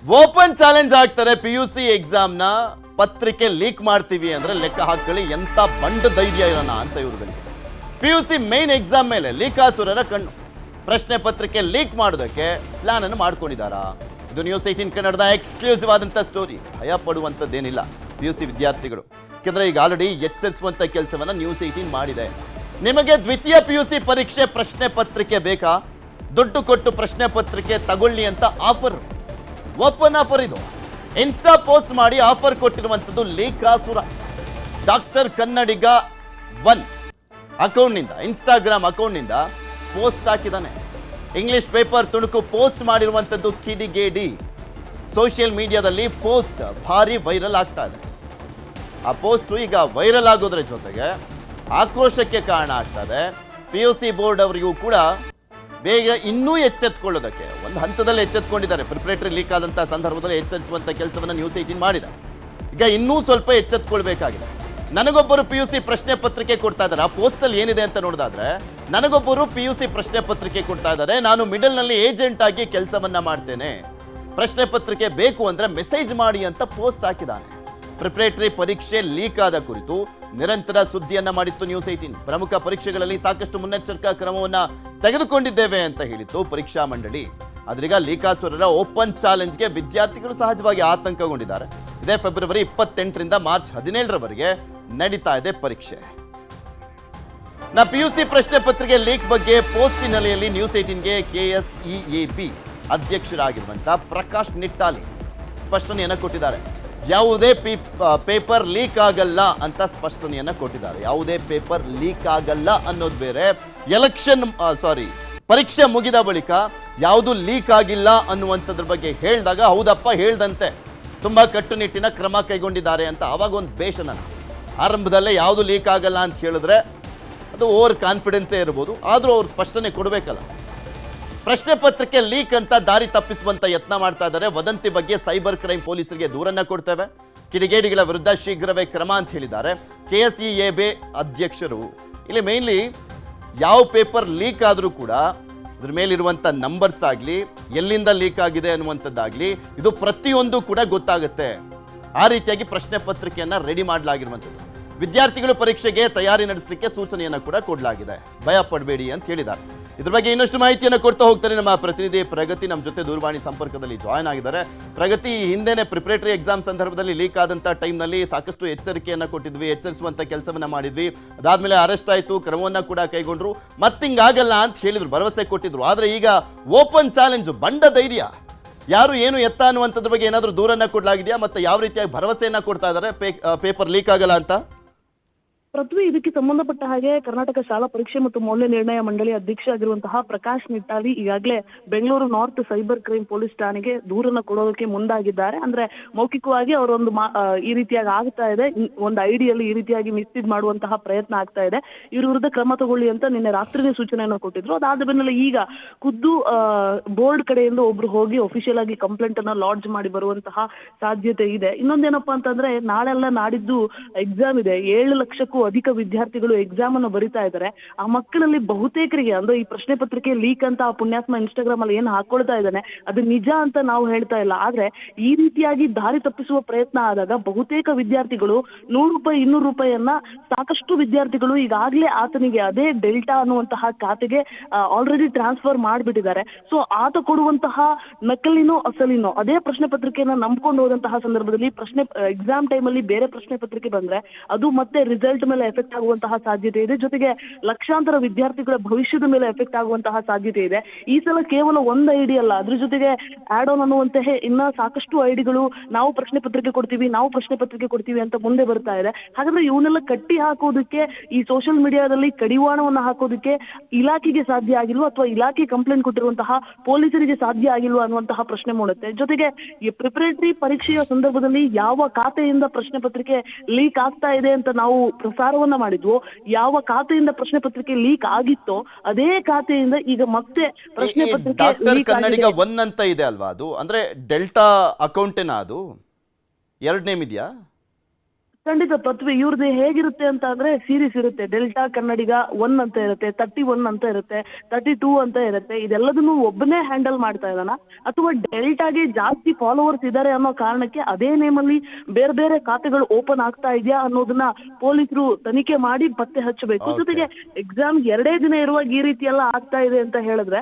Open challenge ಆಗ್ತಾರೆ PUC ಎಕ್ಸಾಮ್ನ ಪತ್ರಿಕೆ leak ಮಾಡ್ತೀವಿ ಅಂದ್ರೆ ಲೆಕ್ಕ ಹಾಕೊಳ್ಳಿ ಎಂತ ಬಂಡ ಧೈರ್ಯ ಇರೋಣ ಅಂತ ಇವ್ರಿಗೆ. PUC ಮೇನ್ ಎಕ್ಸಾಮ್ ಮೇಲೆ ಲೀಕಾಸುರರ ಕಣ್ಣು. ಪ್ರಶ್ನೆ ಪತ್ರಿಕೆ ಲೀಕ್ ಮಾಡೋದಕ್ಕೆ ಪ್ಲಾನ್ ಅನ್ನು ಮಾಡ್ಕೊಂಡಿದ್ದಾರಾ? ಇದು ನ್ಯೂಸ್ 18 ಕನ್ನಡದ ಎಕ್ಸ್ಕ್ಲೂಸಿವ್ ಆದಂತ ಸ್ಟೋರಿ. ಭಯ ಪಡುವಂಥದ್ದೇನಿಲ್ಲ PUC ವಿದ್ಯಾರ್ಥಿಗಳು, ಯಾಕಂದ್ರೆ ಈಗ ಆಲ್ರೆಡಿ ಎಚ್ಚರಿಸುವಂತ ಕೆಲಸವನ್ನ ನ್ಯೂಸ್ 18 ಮಾಡಿದೆ. ನಿಮಗೆ ದ್ವಿತೀಯ PUC ಪರೀಕ್ಷೆ ಪ್ರಶ್ನೆ ಪತ್ರಿಕೆ ಬೇಕಾ? ದುಡ್ಡು ಕೊಟ್ಟು ಪ್ರಶ್ನೆ ಪತ್ರಿಕೆ ತಗೊಳ್ಳಿ ಅಂತ ಆಫರ್, ಓಪನ್ ಆಫರ್. ಇದು ಇನ್ಸ್ಟಾ ಪೋಸ್ಟ್ ಮಾಡಿ ಆಫರ್ ಕೊಟ್ಟಿರುವಂಥದ್ದು ಲೀಕಾಸುರ. ಡಾಕ್ಟರ್ ಕನ್ನಡಿಗ 1 ಅಕೌಂಟ್ನಿಂದ, ಇನ್ಸ್ಟಾಗ್ರಾಮ್ ಅಕೌಂಟ್ನಿಂದ ಪೋಸ್ಟ್ ಹಾಕಿದ್ದಾನೆ. ಇಂಗ್ಲಿಷ್ ಪೇಪರ್ ತುಣುಕು ಪೋಸ್ಟ್ ಮಾಡಿರುವಂಥದ್ದು ಕಿಡಿಗೇಡಿ. ಸೋಷಿಯಲ್ ಮೀಡಿಯಾದಲ್ಲಿ ಪೋಸ್ಟ್ ಭಾರಿ ವೈರಲ್ ಆಗ್ತಾ ಇದೆ. ಆ ಪೋಸ್ಟು ಈಗ ವೈರಲ್ ಆಗೋದ್ರ ಜೊತೆಗೆ ಆಕ್ರೋಶಕ್ಕೆ ಕಾರಣ ಆಗ್ತಾ ಇದೆ. PUC ಬೋರ್ಡ್ ಅವರಿಗೂ ಕೂಡ ಬೇಗ ಇನ್ನೂ ಎಚ್ಚೆತ್ಕೊಳ್ಳೋದಕ್ಕೆ ಒಂದು ಹಂತದಲ್ಲಿ ಎಚ್ಚೆತ್ಕೊಂಡಿದ್ದಾರೆ. ಪ್ರಿಪರೇಟರಿ ಲೀಕ್ ಆದಂಥ ಸಂದರ್ಭದಲ್ಲಿ ಎಚ್ಚರಿಸುವಂಥ ಕೆಲಸವನ್ನು ನ್ಯೂಸ್ 18 ಮಾಡಿದೆ. ಈಗ ಇನ್ನೂ ಸ್ವಲ್ಪ ಎಚ್ಚೆತ್ಕೊಳ್ಬೇಕಾಗಿದೆ. ನನಗೊಬ್ಬರು PUC ಪ್ರಶ್ನೆ ಪತ್ರಿಕೆ ಕೊಡ್ತಾ ಇದ್ದಾರೆ. ಆ ಪೋಸ್ಟಲ್ಲಿ ಏನಿದೆ ಅಂತ ನೋಡಿದಾದ್ರೆ, ನನಗೊಬ್ಬರು PUC ಪ್ರಶ್ನೆ ಪತ್ರಿಕೆ ಕೊಡ್ತಾ ಇದ್ದಾರೆ, ನಾನು ಮಿಡಲ್ನಲ್ಲಿ ಏಜೆಂಟ್ ಆಗಿ ಕೆಲಸವನ್ನ ಮಾಡ್ತೇನೆ, ಪ್ರಶ್ನೆ ಪತ್ರಿಕೆ ಬೇಕು ಅಂದ್ರೆ ಮೆಸೇಜ್ ಮಾಡಿ ಅಂತ ಪೋಸ್ಟ್ ಹಾಕಿದ್ದಾನೆ. ಪ್ರಿಪರೇಟರಿ ಪರೀಕ್ಷೆ ಲೀಕ್ ಆದ ಕುರಿತು ನಿರಂತರ ಸುದ್ದಿಯನ್ನ ಮಾಡಿತ್ತು ನ್ಯೂಸ್ 18. ಪ್ರಮುಖ ಪರೀಕ್ಷೆಗಳಲ್ಲಿ ಸಾಕಷ್ಟು ಮುನ್ನೆಚ್ಚರಿಕಾ ಕ್ರಮವನ್ನ ತೆಗೆದುಕೊಂಡಿದ್ದೇವೆ ಅಂತ ಹೇಳಿತ್ತು ಪರೀಕ್ಷಾ ಮಂಡಳಿ. ಆದ್ರೀಗ ಲೀಕಾಸುರರ ಓಪನ್ ಚಾಲೆಂಜ್ಗೆ ವಿದ್ಯಾರ್ಥಿಗಳು ಸಹಜವಾಗಿ ಆತಂಕಗೊಂಡಿದ್ದಾರೆ. ಇದೇ ಫೆಬ್ರವರಿ 28ರಿಂದ ಮಾರ್ಚ್ 17ರವರೆಗೆ ನಡೀತಾ ಇದೆ ಪರೀಕ್ಷೆ. PUC ಪ್ರಶ್ನೆ ಪತ್ರಿಕೆ ಲೀಕ್ ಬಗ್ಗೆ ಪೋಸ್ಟ್ ಹಿನ್ನೆಲೆಯಲ್ಲಿ ನ್ಯೂಸ್ 18ಗೆ KSEAB ಅಧ್ಯಕ್ಷರಾಗಿರುವಂತಹ ಪ್ರಕಾಶ್ ನಿಟ್ಟಾಲಿ ಸ್ಪಷ್ಟನೆಯನ್ನ ಕೊಟ್ಟಿದ್ದಾರೆ. ಯಾವುದೇ ಪೇಪರ್ ಲೀಕ್ ಆಗಲ್ಲ ಅಂತ ಸ್ಪಷ್ಟನೆಯನ್ನ ಕೊಟ್ಟಿದ್ದಾರೆ. ಯಾವುದೇ ಪೇಪರ್ ಲೀಕ್ ಆಗಲ್ಲ ಅನ್ನೋದು ಬೇರೆ, ಪರೀಕ್ಷೆ ಮುಗಿದ ಬಳಿಕ ಯಾವುದು ಲೀಕ್ ಆಗಿಲ್ಲ ಅನ್ನುವಂಥದ್ರ ಬಗ್ಗೆ ಹೇಳಿದಾಗ ಹೌದಪ್ಪ ಹೇಳ್ದಂತೆ ತುಂಬಾ ಕಟ್ಟುನಿಟ್ಟಿನ ಕ್ರಮ ಕೈಗೊಂಡಿದ್ದಾರೆ ಅಂತ ಆವಾಗ ಒಂದು ಬೇಷನ. ಆರಂಭದಲ್ಲೇ ಯಾವುದು ಲೀಕ್ ಆಗಲ್ಲ ಅಂತ ಹೇಳಿದ್ರೆ ಅದು ಓವರ್ ಕಾನ್ಫಿಡೆನ್ಸೇ ಇರ್ಬೋದು, ಆದರೂ ಅವ್ರು ಸ್ಪಷ್ಟನೆ ಕೊಡಬೇಕಲ್ಲ. ಪ್ರಶ್ನೆ ಪತ್ರಿಕೆ ಲೀಕ್ ಅಂತ ದಾರಿ ತಪ್ಪಿಸುವಂತ ಯತ್ನ ಮಾಡ್ತಾ ಇದ್ದಾರೆ. ವದಂತಿ ಬಗ್ಗೆ ಸೈಬರ್ ಕ್ರೈಮ್ ಪೊಲೀಸರಿಗೆ ದೂರನ್ನ ಕೊಡ್ತೇವೆ, ಕಿಡಿಗೇಡಿಗಳ ವಿರುದ್ಧ ಶೀಘ್ರವೇ ಕ್ರಮ ಅಂತ ಹೇಳಿದ್ದಾರೆ KSEAB ಅಧ್ಯಕ್ಷರು. ಇಲ್ಲಿ ಮೇನ್ಲಿ ಯಾವ ಪೇಪರ್ ಲೀಕ್ ಆದರೂ ಕೂಡ ಅದ್ರ ಮೇಲಿರುವಂಥ ನಂಬರ್ಸ್ ಆಗಲಿ, ಎಲ್ಲಿಂದ ಲೀಕ್ ಆಗಿದೆ ಅನ್ನುವಂಥದ್ದಾಗಲಿ, ಇದು ಪ್ರತಿಯೊಂದು ಕೂಡ ಗೊತ್ತಾಗುತ್ತೆ. ಆ ರೀತಿಯಾಗಿ ಪ್ರಶ್ನೆ ಪತ್ರಿಕೆಯನ್ನು ರೆಡಿ ಮಾಡಲಾಗಿರುವಂಥದ್ದು. ವಿದ್ಯಾರ್ಥಿಗಳು ಪರೀಕ್ಷೆಗೆ ತಯಾರಿ ನಡೆಸಲಿಕ್ಕೆ ಸೂಚನೆಯನ್ನು ಕೂಡ ಕೊಡಲಾಗಿದೆ. ಭಯ ಪಡಬೇಡಿ ಅಂತ ಹೇಳಿದ್ದಾರೆ. ಇದ್ರ ಬಗ್ಗೆ ಇನ್ನಷ್ಟು ಮಾಹಿತಿಯನ್ನು ಕೊಡ್ತಾ ಹೋಗ್ತಾರೆ ನಮ್ಮ ಪ್ರತಿನಿಧಿ ಪ್ರಗತಿ. ನಮ್ಮ ಜೊತೆ ದೂರವಾಣಿ ಸಂಪರ್ಕದಲ್ಲಿ ಜಾಯ್ನ್ ಆಗಿದ್ದಾರೆ. ಪ್ರಗತಿ, ಹಿಂದೆನೆ ಪ್ರಿಪರೇಟರಿ ಎಕ್ಸಾಮ್ ಸಂದರ್ಭದಲ್ಲಿ ಲೀಕ್ ಆದಂಥ ಟೈಮ್ನಲ್ಲಿ ಸಾಕಷ್ಟು ಎಚ್ಚರಿಕೆಯನ್ನು ಕೊಟ್ಟಿದ್ವಿ, ಎಚ್ಚರಿಸುವಂಥ ಕೆಲಸವನ್ನ ಮಾಡಿದ್ವಿ. ಅದಾದ್ಮೇಲೆ ಅರೆಸ್ಟ್ ಆಯಿತು, ಕ್ರಮವನ್ನು ಕೂಡ ಕೈಗೊಂಡ್ರು, ಮತ್ತಿಂಗಾಗಲ್ಲ ಅಂತ ಹೇಳಿದ್ರು, ಭರವಸೆ ಕೊಟ್ಟಿದ್ರು. ಆದರೆ ಈಗ ಓಪನ್ ಚಾಲೆಂಜ್, ಬಂಡ ಧೈರ್ಯ, ಯಾರು ಏನು ಎತ್ತ ಅನ್ನುವಂಥದ್ರ ಬಗ್ಗೆ ಏನಾದರೂ ದೂರನ್ನ ಕೊಡಲಾಗಿದೆಯಾ? ಮತ್ತೆ ಯಾವ ರೀತಿಯಾಗಿ ಭರವಸೆಯನ್ನ ಕೊಡ್ತಾ ಇದ್ದಾರೆ ಪೇಪರ್ ಲೀಕ್ ಆಗಲ್ಲ ಅಂತ? ಪೃಥ್ವಿ, ಇದಕ್ಕೆ ಸಂಬಂಧಪಟ್ಟ ಹಾಗೆ ಕರ್ನಾಟಕ ಶಾಲಾ ಪರೀಕ್ಷೆ ಮತ್ತು ಮೌಲ್ಯ ನಿರ್ಣಯ ಮಂಡಳಿ ಅಧ್ಯಕ್ಷ ಆಗಿರುವಂತಹ ಪ್ರಕಾಶ್ ನಿಟ್ಟಾಲಿ ಈಗಾಗಲೇ Bengaluru north cyber crime police ಠಾಣೆಗೆ ದೂರನ್ನ ಕೊಡೋದಕ್ಕೆ ಮುಂದಾಗಿದ್ದಾರೆ. ಅಂದ್ರೆ ಮೌಖಿಕವಾಗಿ ಅವರೊಂದು ಈ ರೀತಿಯಾಗಿ ಆಗ್ತಾ ಇದೆ, ಒಂದು ಐಡಿಯಲ್ಲಿ ಈ ರೀತಿಯಾಗಿ ಮಿಸ್ಲೀಡ್ ಮಾಡುವಂತಹ ಪ್ರಯತ್ನ ಆಗ್ತಾ ಇದೆ, ಇವ್ರ ವಿರುದ್ಧ ಕ್ರಮ ತಗೊಳ್ಳಿ ಅಂತ ನಿನ್ನೆ ರಾತ್ರಿನೇ ಸೂಚನೆಯನ್ನು ಕೊಟ್ಟಿದ್ರು. ಅದಾದ ಬೆನ್ನಲ್ಲೇ ಈಗ ಖುದ್ದು ಬೋರ್ಡ್ ಕಡೆಯಿಂದ ಒಬ್ರು ಹೋಗಿ ಅಫಿಷಿಯಲ್ ಆಗಿ ಕಂಪ್ಲೇಂಟ್ ಅನ್ನ ಲಾಡ್ಜ್ ಮಾಡಿ ಬರುವಂತಹ ಸಾಧ್ಯತೆ ಇದೆ. ಇನ್ನೊಂದೇನಪ್ಪಾ ಅಂತಂದ್ರೆ, ನಾಳೆಲ್ಲ ನಾಡಿದ್ದು ಎಕ್ಸಾಮ್ ಇದೆ. 7 ಲಕ್ಷಕ್ಕೂ ಅಧಿಕ ವಿದ್ಯಾರ್ಥಿಗಳು ಎಕ್ಸಾಮ್ ಅನ್ನು ಬರಿತಾ ಇದ್ದಾರೆ. ಆ ಮಕ್ಕಳಲ್ಲಿ ಬಹುತೇಕರಿಗೆ ಅಂದ್ರೆ ಈ ಪ್ರಶ್ನೆ ಪತ್ರಿಕೆ ಲೀಕ್ ಅಂತ ಆ ಪುಣ್ಯಾತ್ಮ ಇನ್ಸ್ಟಾಗ್ರಾಮ್ ಅಲ್ಲಿ ಏನು ಹಾಕೊಳ್ತಾ ಇದ್ದಾನೆ ಅದು ನಿಜ ಅಂತ ನಾವು ಹೇಳ್ತಾ ಇಲ್ಲ. ಆದ್ರೆ ಈ ರೀತಿಯಾಗಿ ದಾರಿ ತಪ್ಪಿಸುವ ಪ್ರಯತ್ನ ಆದಾಗ ಬಹುತೇಕ ವಿದ್ಯಾರ್ಥಿಗಳು 100 ರೂಪಾಯಿ 200 ರೂಪಾಯಿಯನ್ನ ಸಾಕಷ್ಟು ವಿದ್ಯಾರ್ಥಿಗಳು ಈಗಾಗಲೇ ಆತನಿಗೆ ಅದೇ ಡೆಲ್ಟಾ ಅನ್ನುವಂತಹ ಖಾತೆಗೆ ಆಲ್ರೆಡಿ ಟ್ರಾನ್ಸ್ಫರ್ ಮಾಡಿಬಿಟ್ಟಿದ್ದಾರೆ. ಸೊ ಆತ ಕೊಡುವಂತಹ ನಕಲಿನೋ ಅಸಲಿನೋ ಅದೇ ಪ್ರಶ್ನೆ ಪತ್ರಿಕೆಯನ್ನ ನಂಬ್ಕೊಂಡು ಹೋದಂತಹ ಸಂದರ್ಭದಲ್ಲಿ ಎಕ್ಸಾಮ್ ಟೈಮ್ ಅಲ್ಲಿ ಬೇರೆ ಪ್ರಶ್ನೆ ಪತ್ರಿಕೆ ಬಂದ್ರೆ ಅದು ಮತ್ತೆ ರಿಸಲ್ಟ್ ಮೇಲೆ ಎಫೆಕ್ಟ್ ಆಗುವಂತಹ ಸಾಧ್ಯತೆ ಇದೆ. ಜೊತೆಗೆ ಲಕ್ಷಾಂತರ ವಿದ್ಯಾರ್ಥಿಗಳ ಭವಿಷ್ಯದ ಮೇಲೆ ಎಫೆಕ್ಟ್ ಆಗುವಂತಹ ಸಾಧ್ಯತೆ ಇದೆ. ಈ ಸಲ ಕೇವಲ ಒಂದು ಐಡಿ ಅಲ್ಲ, ಅದ್ರ ಜೊತೆಗೆ ಆಡ್ ಆನ್ ಅನ್ನುವಂತಹ ಇನ್ನ ಸಾಕಷ್ಟು ಐಡಿಗಳು ನಾವು ಪ್ರಶ್ನೆ ಪತ್ರಿಕೆ ಕೊಡ್ತೀವಿ ಅಂತ ಮುಂದೆ ಬರ್ತಾ ಇದೆ. ಹಾಗಾದ್ರೆ ಇವನ್ನೆಲ್ಲ ಕಟ್ಟಿ ಹಾಕೋದಕ್ಕೆ ಈ ಸೋಷಿಯಲ್ ಮೀಡಿಯಾದಲ್ಲಿ ಕಡಿವಾಣವನ್ನ ಹಾಕೋದಕ್ಕೆ ಇಲಾಖೆಗೆ ಸಾಧ್ಯ ಆಗಿಲ್ವಾ, ಅಥವಾ ಇಲಾಖೆ ಕಂಪ್ಲೇಂಟ್ ಕೊಟ್ಟಿರುವಂತಹ ಪೊಲೀಸರಿಗೆ ಸಾಧ್ಯ ಆಗಿಲ್ವಾ ಅನ್ನುವಂತಹ ಪ್ರಶ್ನೆ ಮೂಡುತ್ತೆ. ಜೊತೆಗೆ ಈ ಪ್ರಿಪರೇಟರಿ ಪರೀಕ್ಷೆಯ ಸಂದರ್ಭದಲ್ಲಿ ಯಾವ ಖಾತೆಯಿಂದ ಪ್ರಶ್ನೆ ಪತ್ರಿಕೆ ಲೀಕ್ ಆಗ್ತಾ ಇದೆ ಅಂತ ನಾವು ಪ್ರಸಾರವನ್ನ ಮಾಡಿದ್ವು, ಯಾವ ಖಾತೆಯಿಂದ ಪ್ರಶ್ನೆ ಪತ್ರಿಕೆ ಲೀಕ್ ಆಗಿತ್ತೋ ಅದೇ ಖಾತೆಯಿಂದ ಈಗ ಮತ್ತೆ ಪ್ರಶ್ನೆ ಪತ್ರಿಕೆ ಡಾಕ್ಟರ್ ಕನ್ನಡಿಗ 1 ಅಂತ ಇದೆ ಅಲ್ವಾ, ಅದು ಅಂದ್ರೆ ಡೆಲ್ಟಾ ಅಕೌಂಟೇನಾ? ಅದು 2 ನೇಮ್ ಇದೆಯಾ? ಖಂಡಿತ ಪೃಥ್ವಿ ಇವ್ರದ್ದು ಹೇಗಿರುತ್ತೆ ಅಂತ ಅಂದ್ರೆ ಸೀರೀಸ್ ಇರುತ್ತೆ. ಡೆಲ್ಟಾ ಕನ್ನಡಿಗ 1 ಅಂತ ಇರುತ್ತೆ, 31 ಅಂತ ಇರುತ್ತೆ, 32 ಅಂತ ಇರುತ್ತೆ. ಇದೆಲ್ಲದನ್ನು ಒಬ್ಬನೇ ಹ್ಯಾಂಡಲ್ ಮಾಡ್ತಾ ಇದ್ದಾನ ಅಥವಾ ಡೆಲ್ಟಾಗೆ ಜಾಸ್ತಿ ಫಾಲೋವರ್ಸ್ ಇದ್ದಾರೆ ಅನ್ನೋ ಕಾರಣಕ್ಕೆ ಅದೇ ನೇಮಲ್ಲಿ ಬೇರೆ ಬೇರೆ ಖಾತೆಗಳು ಓಪನ್ ಆಗ್ತಾ ಇದೆಯಾ ಅನ್ನೋದನ್ನ ಪೊಲೀಸರು ತನಿಖೆ ಮಾಡಿ ಪತ್ತೆ ಹಚ್ಚಬೇಕು. Okay. ಜೊತೆಗೆ ಎಕ್ಸಾಮ್ 2 ದಿನ ಇರುವಾಗ ಈ ರೀತಿ ಎಲ್ಲ ಆಗ್ತಾ ಇದೆ ಅಂತ ಹೇಳಿದ್ರೆ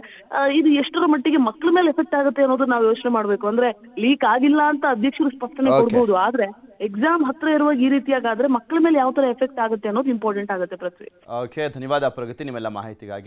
ಇದು ಎಷ್ಟರ ಮಟ್ಟಿಗೆ ಮಕ್ಕಳ ಮೇಲೆ ಎಫೆಕ್ಟ್ ಆಗುತ್ತೆ ಅನ್ನೋದು ನಾವು ಯೋಚನೆ ಮಾಡ್ಬೇಕು. ಅಂದ್ರೆ ಲೀಕ್ ಆಗಿಲ್ಲ ಅಂತ ಅಧ್ಯಕ್ಷರು ಸ್ಪಷ್ಟನೆ Okay. ಕೊಡ್ಬೋದು, ಆದ್ರೆ ಎಕ್ಸಾಮ್ ಹತ್ರ ಇರುವಾಗ ಈ ರೀತಿಯಾಗಾದ್ರೆ ಮಕ್ಕಳ ಮೇಲೆ ಯಾವ ತರ ಎಫೆಕ್ಟ್ ಆಗುತ್ತೆ ಅನ್ನೋದು ಇಂಪಾರ್ಟೆಂಟ್ ಆಗುತ್ತೆ ಪೃಥ್ವಿ. ಓಕೆ, ಧನ್ಯವಾದ ಪ್ರಗತಿ ನಿಮ್ಮೆಲ್ಲ ಮಾಹಿತಿಗಾಗಿ.